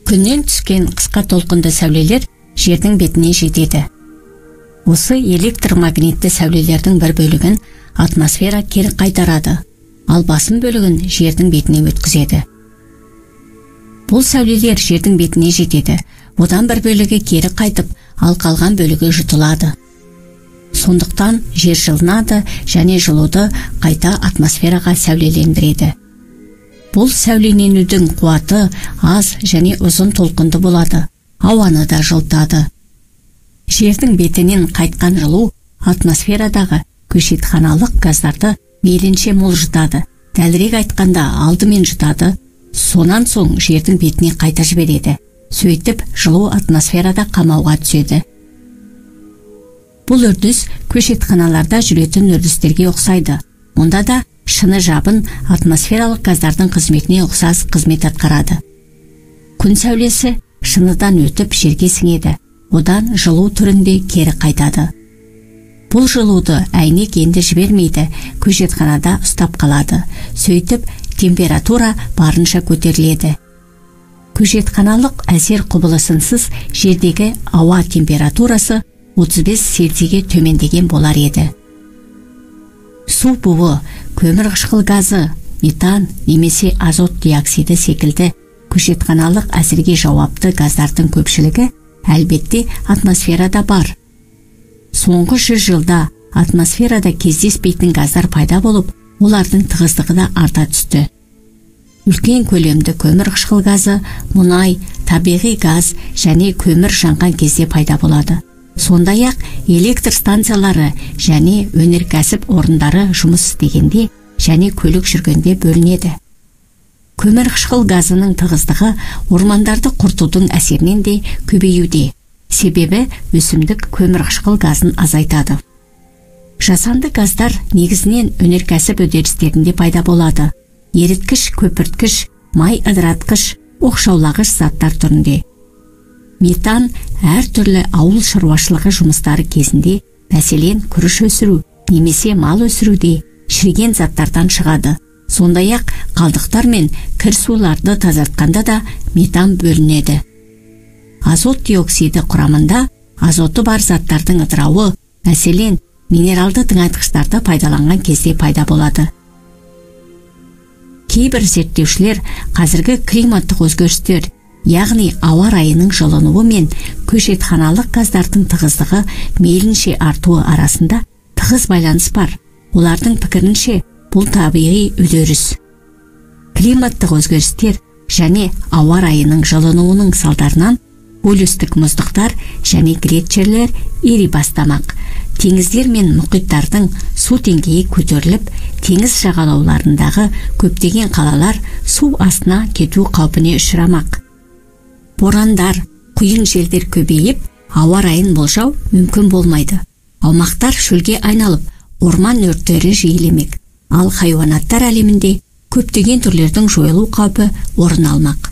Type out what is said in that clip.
Күннен түскен қысқа толқынды сәулелер жердің бетіне жетеді. Осы электромагнитті сәулелердің бір бөлігін атмосфера кері қайтарады, ал басым бөлігін жердің бетіне өткізеді. Бұл сәулелер жердің бетіне жетеді, одан бір бөлігі кері қайтып, ал қалған бөлігі жұтылады. Сондықтан жер жылынады және жылуды қайта атмосфераға сәулелендіреді. Бұл сәулеленудің қуаты аз және ұзын толқынды болады, ауаны да жылытады. Жердің бетінен қайтқан жылу атмосферадағы көшетханалық газдарды мейлінше мол жұтады. Дәлірек айтқанда алдымен жұтады, сонан соң жердің бетіне қайта жібереді. Сөйтіп жылу атмосферада қамауға түседі. Бұл үрдіс көшетханаларда жүретін үрдістерге ұқсайды. Онда да шыны жабын атмосфералық газдардың қызметіне ұқсас қызмет атқарады. Күн сәулесі шыныдан өтіп жерге сіңеді, одан жылу түрінде кері қайтады. Бұл жылуды әйнек енді жібермейді, көшетханада ұстап қалады. Сөйтіп температура барынша көтеріледі. Көшетханалық әсер құбылысынсыз жердегі ауа температурасы 35 Цельсийге төмендеген болар еді. Су буы, көмір қышқыл газы, метан немесе азот диоксиді секілді көшетханалық әсерге жауапты газдардың көпшілігі әлбетте атмосферада бар. Соңғы 100 жылда атмосферада кездеспейтін газдар пайда болып, олардың тығыздығы да арта түсті. Үлкен көлемді көмір қышқыл газы, мұнай, табиғи газ және көмір жанған кезде пайда болады. Сондай-ақ электр станциялары және өнеркәсіп орындары жұмыс істегенде және көлік жүргенде бөлінеді. Көмір қышқыл газының тығыздығы ормандарды құртудың әсерінен де көбеюде. Себебі өсімдік көмір қышқыл газын азайтады. Жасанды газдар негізінен өнеркәсіп үдерістерінде пайда болады. Еріткіш, көпірткіш, май ыдыратқыш, оқшаулағыш заттар түрінде. Метан әртүрлі ауыл шаруашылығы жұмыстары кезінде, мәселен күріш өсіру немесе мал өсіруде шіріген заттардан шығады. Сондай-ақ қалдықтар мен кір суларды тазартқанда да метан бөлінеді. Азот диоксиді құрамында азоты бар заттардың ыдырауы, мәселен минералды тыңайтқыштарды пайдаланған кезде пайда болады. Кейбір зерттеушілер қазіргі климаттық өзгерістер, яғни ауа райының жылынуы мен көшетханалық газдардың тығыздығы мейлінше артуы арасында тығыз байланыс бар. Олардың пікірінше бұл табиғи үдеріс. Климаттық өзгерістер және ауа райының жылынуының салдарынан полюстік мұздықтар және глетчерлер ери бастамақ. Теңіздер мен мұхиттардың су деңгейі көтеріліп, теңіз жағалауларындағы көптеген қалалар су астына кету қаупіне ұшырамақ. Борандар, құйын желдер көбейіп, ауа райын болжау мүмкін болмайды. Аумақтар шөлге айналып, орман өрттері жиілемек. Ал хайуанаттар әлемінде көптеген түрлердің жойылу қаупі орын алмақ.